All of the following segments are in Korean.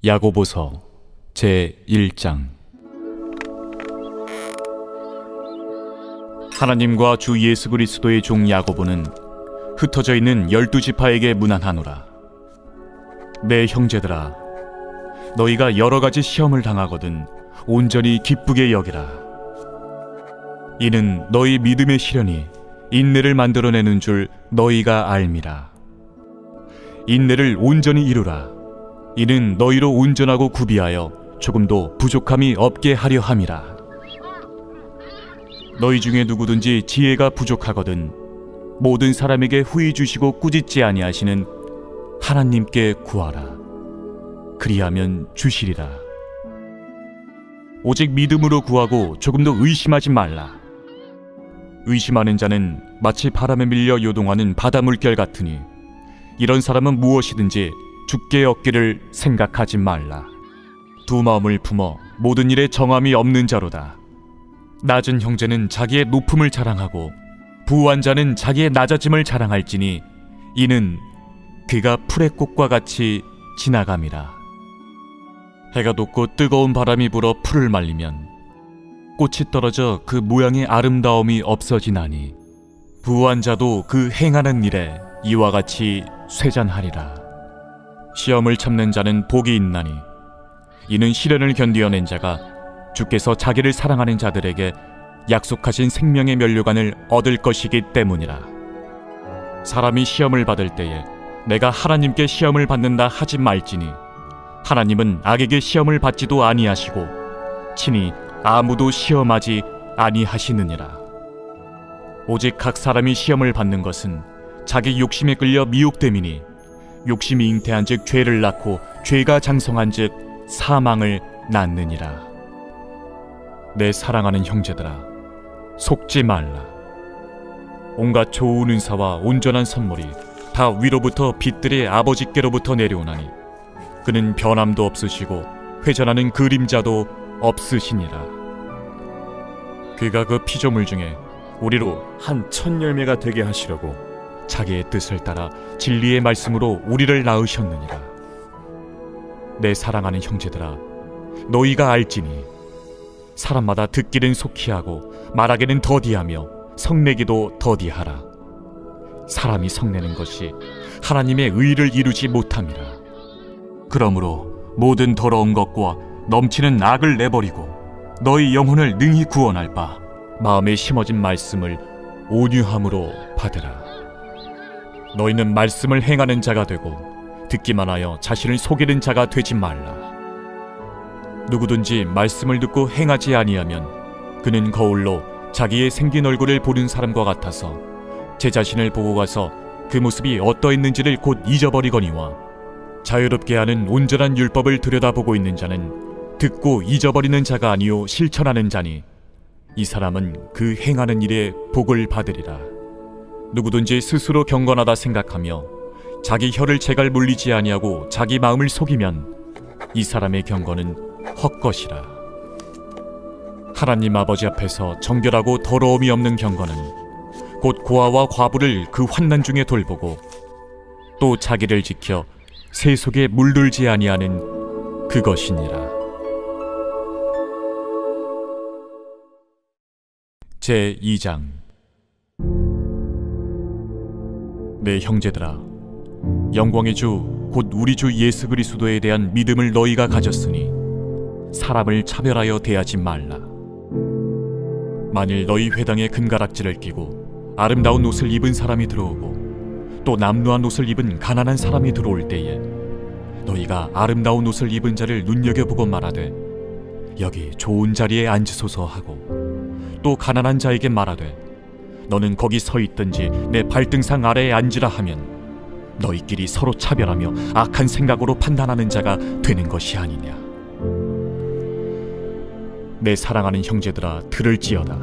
야고보서 제1장. 하나님과 주 예수 그리스도의 종 야고보는 흩어져 있는 12지파에게 문안하노라. 내 형제들아, 너희가 여러 가지 시험을 당하거든 온전히 기쁘게 여기라. 이는 너희 믿음의 시련이 인내를 만들어내는 줄 너희가 알미라. 인내를 온전히 이루라. 이는 너희로 온전하고 구비하여 조금도 부족함이 없게 하려 함이라. 너희 중에 누구든지 지혜가 부족하거든 모든 사람에게 후히 주시고 꾸짖지 아니하시는 하나님께 구하라. 그리하면 주시리라. 오직 믿음으로 구하고 조금도 의심하지 말라. 의심하는 자는 마치 바람에 밀려 요동하는 바다 물결 같으니 이런 사람은 무엇이든지 죽게 얻기를 생각하지 말라. 두 마음을 품어 모든 일에 정함이 없는 자로다. 낮은 형제는 자기의 높음을 자랑하고 부한 자는 자기의 낮아짐을 자랑할지니 이는 그가 풀의 꽃과 같이 지나감이라. 해가 돋고 뜨거운 바람이 불어 풀을 말리면 꽃이 떨어져 그 모양의 아름다움이 없어지나니 부한 자도 그 행하는 일에 이와 같이 쇠잔하리라. 시험을 참는 자는 복이 있나니 이는 시련을 견디어낸 자가 주께서 자기를 사랑하는 자들에게 약속하신 생명의 면류관을 얻을 것이기 때문이라. 사람이 시험을 받을 때에 내가 하나님께 시험을 받는다 하지 말지니 하나님은 악에게 시험을 받지도 아니하시고 친히 아무도 시험하지 아니하시느니라. 오직 각 사람이 시험을 받는 것은 자기 욕심에 끌려 미혹됨이니 욕심이 잉태한즉 죄를 낳고 죄가 장성한즉 사망을 낳느니라. 내 사랑하는 형제들아, 속지 말라. 온갖 좋은 은사와 온전한 선물이 다 위로부터 빛들의 아버지께로부터 내려오나니 그는 변함도 없으시고 회전하는 그림자도 없으시니라. 그가 그 피조물 중에 우리로 한 첫 열매가 되게 하시려고 자기의 뜻을 따라 진리의 말씀으로 우리를 낳으셨느니라. 내 사랑하는 형제들아, 너희가 알지니 사람마다 듣기는 속히 하고 말하기는 더디하며 성내기도 더디하라. 사람이 성내는 것이 하나님의 의를 이루지 못함이라. 그러므로 모든 더러운 것과 넘치는 악을 내버리고 너희 영혼을 능히 구원할 바 마음에 심어진 말씀을 온유함으로 받으라. 너희는 말씀을 행하는 자가 되고 듣기만 하여 자신을 속이는 자가 되지 말라. 누구든지 말씀을 듣고 행하지 아니하면 그는 거울로 자기의 생긴 얼굴을 보는 사람과 같아서 제 자신을 보고 가서 그 모습이 어떠했는지를 곧 잊어버리거니와 자유롭게 하는 온전한 율법을 들여다보고 있는 자는 듣고 잊어버리는 자가 아니요 실천하는 자니 이 사람은 그 행하는 일에 복을 받으리라. 누구든지 스스로 경건하다 생각하며 자기 혀를 제갈 물리지 아니하고 자기 마음을 속이면 이 사람의 경건은 헛것이라. 하나님 아버지 앞에서 정결하고 더러움이 없는 경건은 곧 고아와 과부를 그 환난 중에 돌보고 또 자기를 지켜 새 속에 물들지 아니하는 그것이니라. 제2장. 내 형제들아, 영광의 주 곧 우리 주 예수 그리스도에 대한 믿음을 너희가 가졌으니 사람을 차별하여 대하지 말라. 만일 너희 회당에 금가락지를 끼고 아름다운 옷을 입은 사람이 들어오고 또 남루한 옷을 입은 가난한 사람이 들어올 때에 너희가 아름다운 옷을 입은 자를 눈여겨보고 말하되 여기 좋은 자리에 앉으소서 하고 또 가난한 자에게 말하되 너는 거기 서 있든지 내 발등상 아래에 앉으라 하면 너희끼리 서로 차별하며 악한 생각으로 판단하는 자가 되는 것이 아니냐. 내 사랑하는 형제들아, 들을지어다.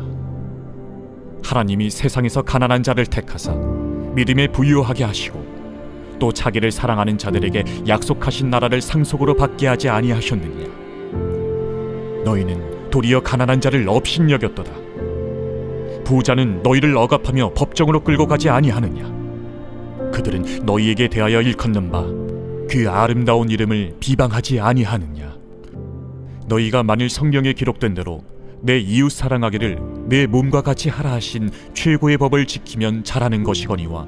하나님이 세상에서 가난한 자를 택하사 믿음에 부유하게 하시고 또 자기를 사랑하는 자들에게 약속하신 나라를 상속으로 받게 하지 아니하셨느냐. 너희는 도리어 가난한 자를 업신여겼도다. 부자는 너희를 억압하며 법정으로 끌고 가지 아니하느냐. 그들은 너희에게 대하여 일컫는 바 그 아름다운 이름을 비방하지 아니하느냐? 너희가 만일 성경에 기록된 대로 내 이웃 사랑하기를 내 몸과 같이 하라 하신 최고의 법을 지키면 잘하는 것이거니와,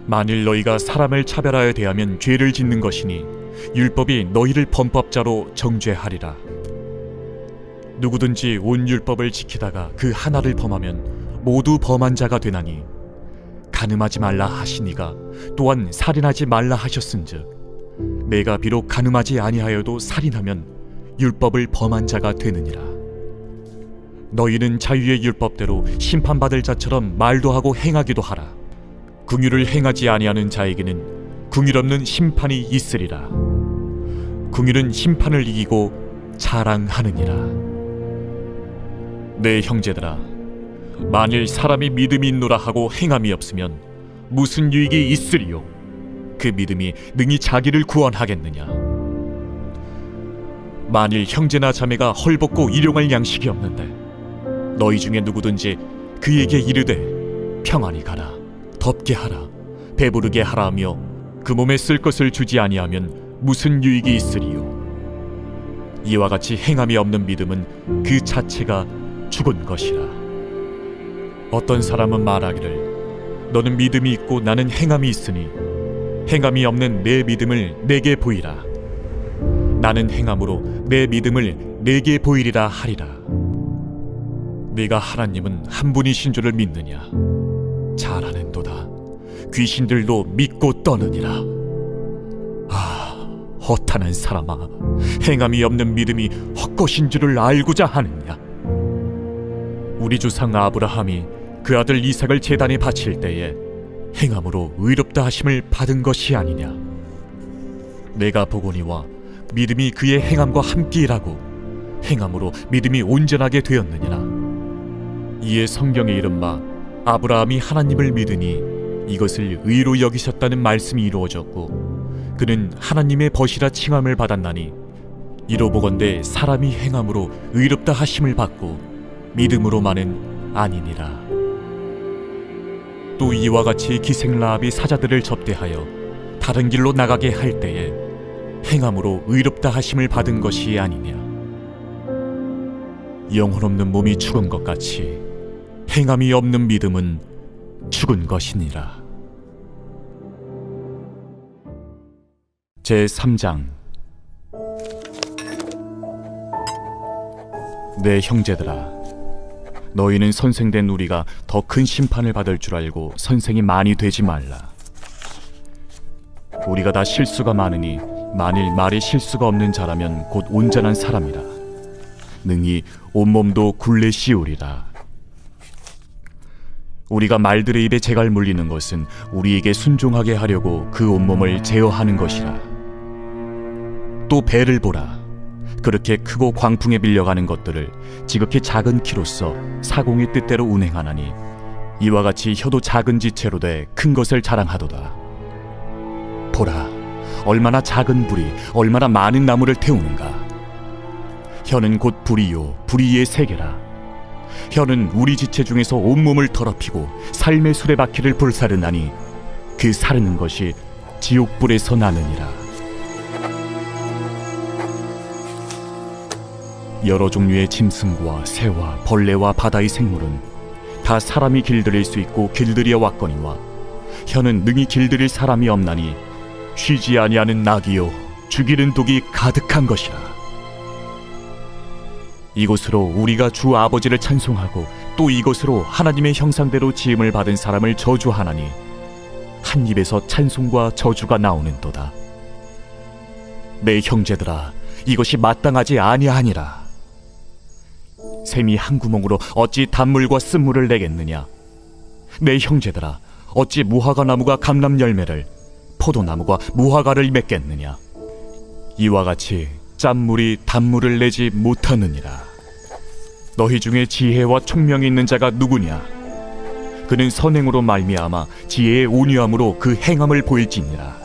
만일 너희가 사람을 차별하여 대하면 죄를 짓는 것이니 율법이 너희를 범법자로 정죄하리라. 누구든지 온 율법을 지키다가 그 하나를 범하면 모두 범한 자가 되나니, 간음하지 말라 하시니가 또한 살인하지 말라 하셨은즉 내가 비록 간음하지 아니하여도 살인하면 율법을 범한 자가 되느니라. 너희는 자유의 율법대로 심판받을 자처럼 말도 하고 행하기도 하라. 긍휼을 행하지 아니하는 자에게는 긍휼 없는 심판이 있으리라. 긍휼은 심판을 이기고 자랑하느니라. 내 형제들아, 만일 사람이 믿음이 있노라 하고 행함이 없으면 무슨 유익이 있으리요? 그 믿음이 능히 자기를 구원하겠느냐? 만일 형제나 자매가 헐벗고 일용할 양식이 없는데 너희 중에 누구든지 그에게 이르되 평안히 가라, 덥게 하라, 배부르게 하라 하며 그 몸에 쓸 것을 주지 아니하면 무슨 유익이 있으리요? 이와 같이 행함이 없는 믿음은 그 자체가 죽은 것이라. 어떤 사람은 말하기를 너는 믿음이 있고 나는 행함이 있으니 행함이 없는 내 믿음을 내게 보이라. 나는 행함으로 내 믿음을 내게 보이리라 하리라. 네가 하나님은 한 분이신 줄을 믿느냐? 잘하는도다. 귀신들도 믿고 떠느니라. 아, 허탄한 사람아, 행함이 없는 믿음이 헛것인 줄을 알고자 하느냐? 우리 조상 아브라함이 그 아들 이삭을 제단에 바칠 때에 행함으로 의롭다 하심을 받은 것이 아니냐? 내가 보거니와 믿음이 그의 행함과 함께 일하고 행함으로 믿음이 온전하게 되었느니라. 이에 성경에 이른 바 아브라함이 하나님을 믿으니 이것을 의로 여기셨다는 말씀이 이루어졌고 그는 하나님의 벗이라 칭함을 받았나니, 이로 보건대 사람이 행함으로 의롭다 하심을 받고 믿음으로만은 아니니라. 또 이와 같이 기생 라합이 사자들을 접대하여 다른 길로 나가게 할 때에 행함으로 의롭다 하심을 받은 것이 아니냐? 영혼 없는 몸이 죽은 것 같이 행함이 없는 믿음은 죽은 것이니라. 제3장. 내 형제들아, 너희는 선생된 우리가 더 큰 심판을 받을 줄 알고 선생이 많이 되지 말라. 우리가 다 실수가 많으니 만일 말이 실수가 없는 자라면 곧 온전한 사람이라. 능히 온몸도 굴레 씌우리라. 우리가 말들의 입에 재갈 물리는 것은 우리에게 순종하게 하려고 그 온몸을 제어하는 것이라. 또 배를 보라. 그렇게 크고 광풍에 밀려가는 것들을 지극히 작은 키로서 사공의 뜻대로 운행하나니, 이와 같이 혀도 작은 지체로 돼 큰 것을 자랑하도다. 보라, 얼마나 작은 불이 얼마나 많은 나무를 태우는가. 혀는 곧 불이요 불이의 세계라. 혀는 우리 지체 중에서 온몸을 더럽히고 삶의 수레바퀴를 불사르나니 그 사르는 것이 지옥불에서 나느니라. 여러 종류의 짐승과 새와 벌레와 바다의 생물은 다 사람이 길들일 수 있고 길들여 왔거니와, 혀는 능히 길들일 사람이 없나니 쉬지 아니하는 낙이요 죽이는 독이 가득한 것이라. 이것으로 우리가 주 아버지를 찬송하고 또 이것으로 하나님의 형상대로 지음을 받은 사람을 저주하나니 한 입에서 찬송과 저주가 나오는도다. 내 형제들아, 이것이 마땅하지 아니하니라. 샘이 한 구멍으로 어찌 단물과 쓴물을 내겠느냐? 내 형제들아, 어찌 무화과 나무가 감람 열매를, 포도나무가 무화과를 맺겠느냐? 이와 같이 짠물이 단물을 내지 못하느니라. 너희 중에 지혜와 총명이 있는 자가 누구냐? 그는 선행으로 말미암아 지혜의 온유함으로 그 행함을 보일지니라.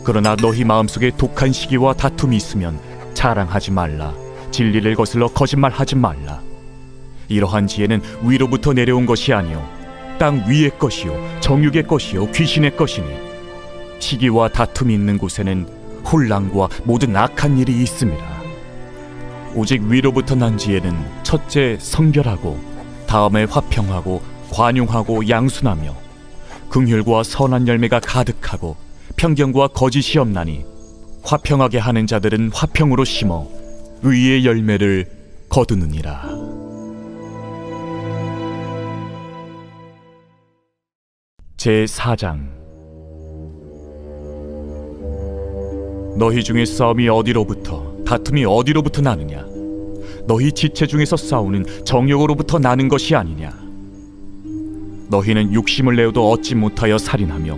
그러나 너희 마음속에 독한 시기와 다툼이 있으면 자랑하지 말라. 진리를 거슬러 거짓말하지 말라. 이러한 지혜는 위로부터 내려온 것이 아니요 땅 위의 것이요 정육의 것이요 귀신의 것이니, 시기와 다툼이 있는 곳에는 혼란과 모든 악한 일이 있습니다. 오직 위로부터 난 지혜는 첫째 성결하고 다음에 화평하고 관용하고 양순하며 긍휼과 선한 열매가 가득하고 편견과 거짓이 없나니 화평하게 하는 자들은 화평으로 심어 의의 열매를 거두느니라. 제4장. 너희 중에 싸움이 어디로부터 다툼이 어디로부터 나느냐? 너희 지체 중에서 싸우는 정욕으로부터 나는 것이 아니냐? 너희는 욕심을 내어도 얻지 못하여 살인하며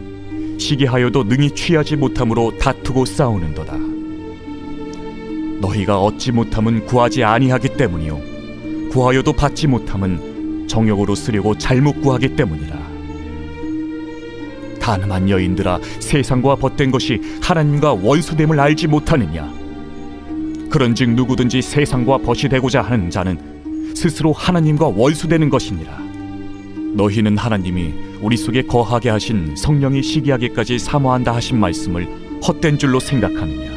시기하여도 능히 취하지 못함으로 다투고 싸우는도다. 너희가 얻지 못함은 구하지 아니하기 때문이요 구하여도 받지 못함은 정욕으로 쓰려고 잘못 구하기 때문이라. 가늠한 여인들아, 세상과 벗된 것이 하나님과 원수됨을 알지 못하느냐? 그런즉 누구든지 세상과 벗이 되고자 하는 자는 스스로 하나님과 원수되는 것이니라. 너희는 하나님이 우리 속에 거하게 하신 성령이 시기하기까지 사모한다 하신 말씀을 헛된 줄로 생각하느냐?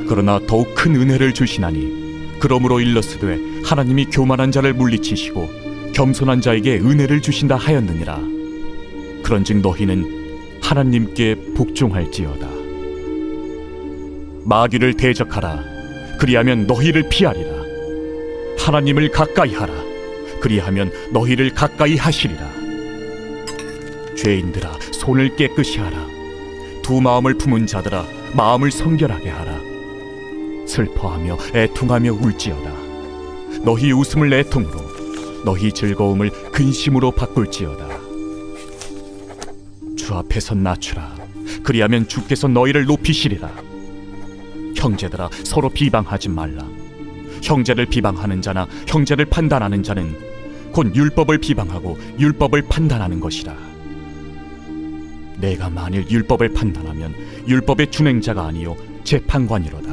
그러나 더욱 큰 은혜를 주시나니 그러므로 일렀으되 하나님이 교만한 자를 물리치시고 겸손한 자에게 은혜를 주신다 하였느니라. 그런즉 너희는 하나님께 복종할지어다. 마귀를 대적하라. 그리하면 너희를 피하리라. 하나님을 가까이 하라. 그리하면 너희를 가까이 하시리라. 죄인들아, 손을 깨끗이 하라. 두 마음을 품은 자들아, 마음을 성결하게 하라. 슬퍼하며 애통하며 울지어다. 너희 웃음을 애통으로, 너희 즐거움을 근심으로 바꿀지어다. 주 앞에서 낮추라. 그리하면 주께서 너희를 높이시리라. 형제들아, 서로 비방하지 말라. 형제를 비방하는 자나 형제를 판단하는 자는 곧 율법을 비방하고 율법을 판단하는 것이라. 내가 만일 율법을 판단하면 율법의 준행자가 아니요 재판관이로다.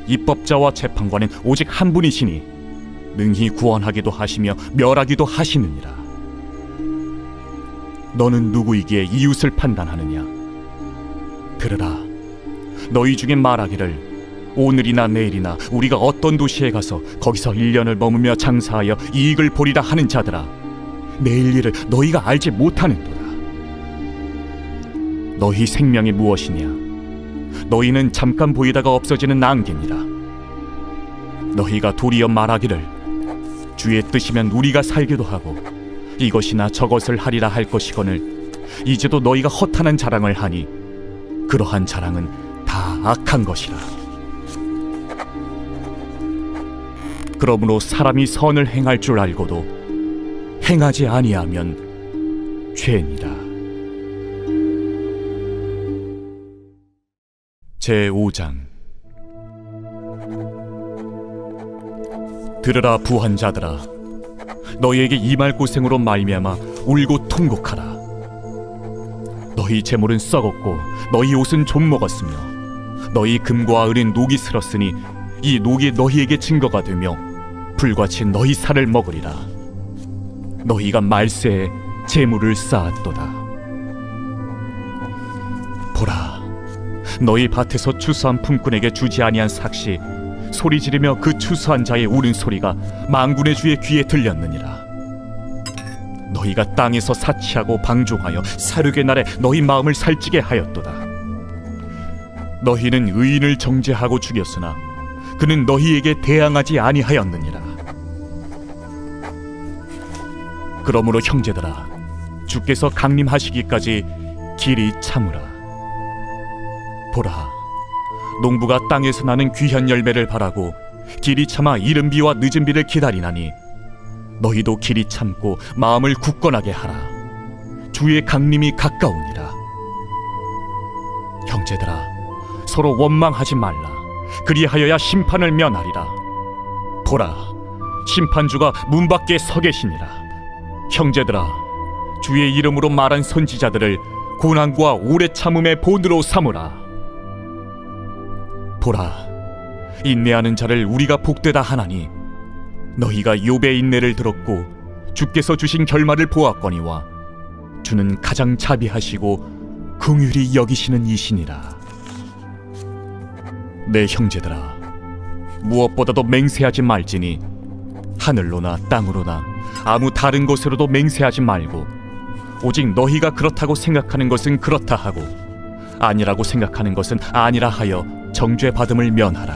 입법자와 재판관은 오직 한 분이시니 능히 구원하기도 하시며 멸하기도 하시느니라. 너는 누구이기에 이웃을 판단하느냐? 들으라. 너희 중에 말하기를 오늘이나 내일이나 우리가 어떤 도시에 가서 거기서 1년을 머무며 장사하여 이익을 보리라 하는 자들아, 내일 일을 너희가 알지 못하는도다. 너희 생명이 무엇이냐? 너희는 잠깐 보이다가 없어지는 안개니라. 너희가 도리어 말하기를 주의 뜻이면 우리가 살기도 하고 이것이나 저것을 하리라 할 것이거늘 이제도 너희가 허탄한 자랑을 하니 그러한 자랑은 다 악한 것이라. 그러므로 사람이 선을 행할 줄 알고도 행하지 아니하면 죄니라. 제5장. 들으라 부한 자들아, 너희에게 임할 고생으로 말미암아 울고 통곡하라. 너희 재물은 썩었고 너희 옷은 좀 먹었으며 너희 금과 은은 녹이 슬었으니 이 녹이 너희에게 증거가 되며 불같이 너희 살을 먹으리라. 너희가 말세에 재물을 쌓았도다. 보라, 너희 밭에서 추수한 품꾼에게 주지 아니한 삭시 소리 지르며 그 추수한 자의 우는 소리가 만군의 주의 귀에 들렸느니라. 너희가 땅에서 사치하고 방종하여 사륙의 날에 너희 마음을 살찌게 하였도다. 너희는 의인을 정죄하고 죽였으나 그는 너희에게 대항하지 아니하였느니라. 그러므로 형제들아, 주께서 강림하시기까지 길이 참으라. 보라, 농부가 땅에서 나는 귀한 열매를 바라고 길이 참아 이른 비와 늦은 비를 기다리나니 너희도 길이 참고 마음을 굳건하게 하라. 주의 강림이 가까우니라. 형제들아, 서로 원망하지 말라. 그리하여야 심판을 면하리라. 보라, 심판주가 문 밖에 서 계시니라. 형제들아, 주의 이름으로 말한 선지자들을 고난과 오래 참음의 본으로 삼으라. 보라, 인내하는 자를 우리가 복되다 하나니 너희가 욥의 인내를 들었고 주께서 주신 결말을 보았거니와 주는 가장 자비하시고 긍휼히 여기시는 이시니라. 내 형제들아, 무엇보다도 맹세하지 말지니 하늘로나 땅으로나 아무 다른 곳으로도 맹세하지 말고 오직 너희가 그렇다고 생각하는 것은 그렇다 하고 아니라고 생각하는 것은 아니라 하여 정죄받음을 면하라.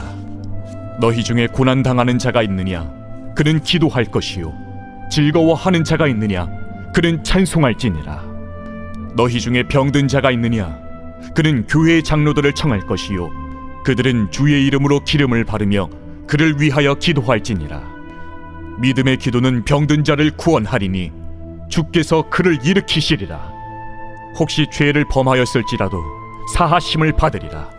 너희 중에 고난당하는 자가 있느냐? 그는 기도할 것이요 즐거워하는 자가 있느냐? 그는 찬송할지니라. 너희 중에 병든 자가 있느냐? 그는 교회의 장로들을 청할 것이요 그들은 주의 이름으로 기름을 바르며 그를 위하여 기도할지니라. 믿음의 기도는 병든 자를 구원하리니 주께서 그를 일으키시리라. 혹시 죄를 범하였을지라도 사하심을 받으리라.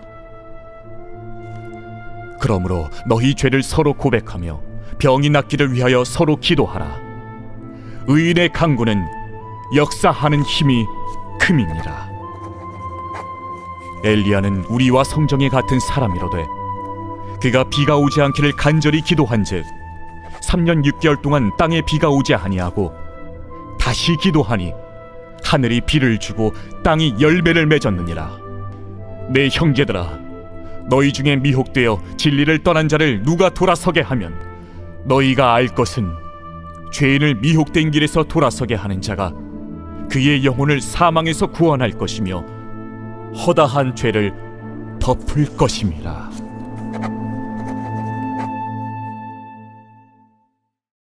그러므로 너희 죄를 서로 고백하며 병이 낫기를 위하여 서로 기도하라. 의인의 강구는 역사하는 힘이 큼이니라. 엘리야는 우리와 성정이 같은 사람이로되 그가 비가 오지 않기를 간절히 기도한즉 3년 6개월 동안 땅에 비가 오지 아니하고 다시 기도하니 하늘이 비를 주고 땅이 열매를 맺었느니라. 내 형제들아, 너희 중에 미혹되어 진리를 떠난 자를 누가 돌아서게 하면 너희가 알 것은 죄인을 미혹된 길에서 돌아서게 하는 자가 그의 영혼을 사망에서 구원할 것이며 허다한 죄를 덮을 것임이라.